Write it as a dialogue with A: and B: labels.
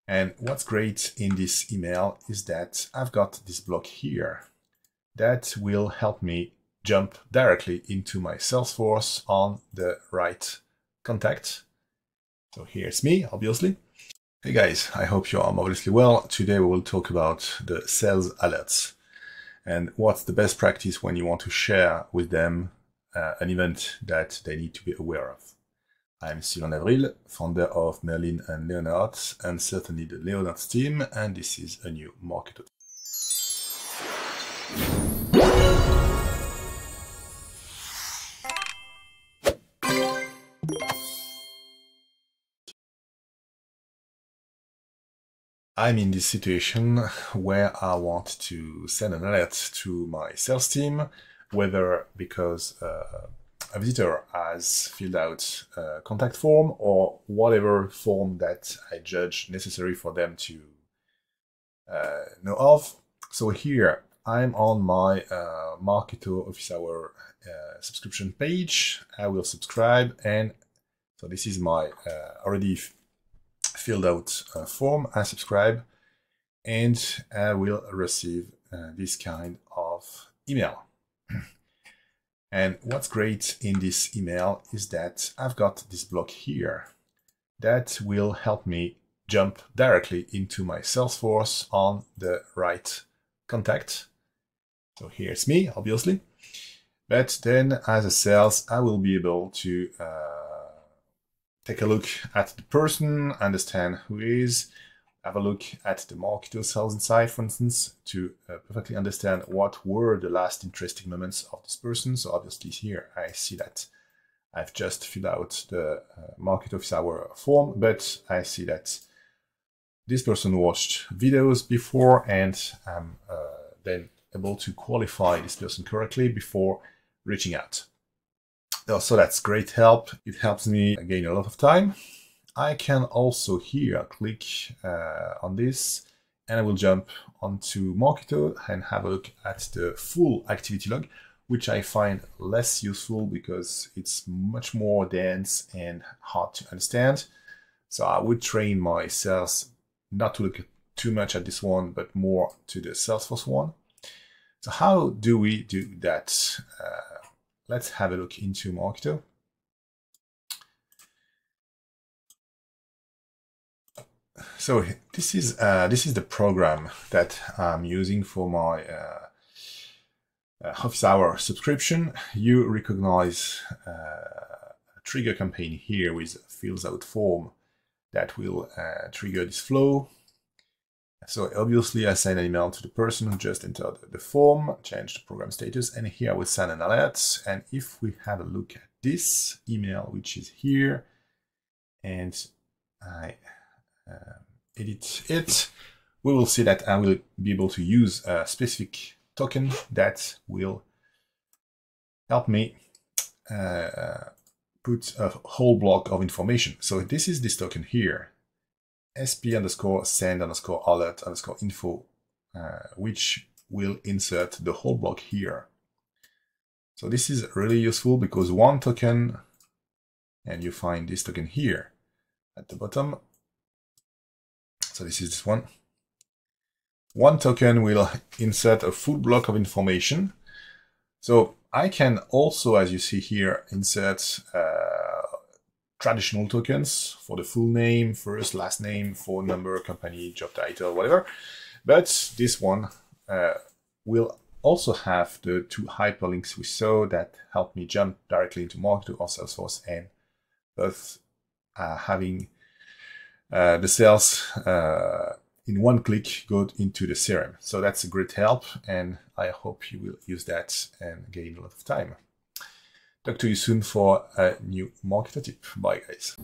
A: And what's great in this email is that I've got this block here that will help me jump directly into my Salesforce on the right contact. So here's me, obviously. Hey guys, I hope you are marvelously well. Today we will talk about the sales alerts and what's the best practice when you want to share with them an event that they need to be aware of. I'm Sylvain Avril, founder of Merlin and Leonards, and certainly the Leonards team, and this is a new marketer. I'm in this situation where I want to send an alert to my sales team, whether because a visitor has filled out a contact form or whatever form that I judge necessary for them to know of. So here I'm on my Marketo Office Hour subscription page. I will subscribe, and so this is my already filled out form. I subscribe, and I will receive this kind of email. And what's great in this email is that I've got this block here that will help me jump directly into my Salesforce on the right contact. So here's me, obviously. But then as a sales, I will be able to take a look at the person, understand who is, have a look at the Marketo Sales Insight, for instance, to perfectly understand what were the last interesting moments of this person. So obviously here I see that I've just filled out the Marketo Office Hour form, but I see that this person watched videos before, and I'm then able to qualify this person correctly before reaching out. So that's great help. It helps me gain a lot of time. I can also here click on this, and I will jump onto Marketo and have a look at the full activity log, which I find less useful because it's much more dense and hard to understand. So I would train my sales not to look too much at this one, but more to the Salesforce one. So how do we do that? Let's have a look into Marketo. So this is the program that I'm using for my Office Hour subscription. You recognize a trigger campaign here with a fills out form that will trigger this flow. So obviously I send an email to the person who just entered the form, change the program status, and here I will send an alert. And if we have a look at this email, which is here, and I edit it, we will see that I will be able to use a specific token that will help me put a whole block of information. So this is this token here, sp_send_alert_info, which will insert the whole block here. So this is really useful because one token, and you find this token here at the bottom. So this is this one. One token will insert a full block of information. So I can also, as you see here, insert traditional tokens for the full name, first, last name, phone number, company, job title, whatever. But this one will also have the two hyperlinks we saw that help me jump directly into Marketo or Salesforce, and both having the sales in one click go into the CRM. So that's a great help, and I hope you will use that and gain a lot of time. Talk to you soon for a new Marketo tip. Bye guys.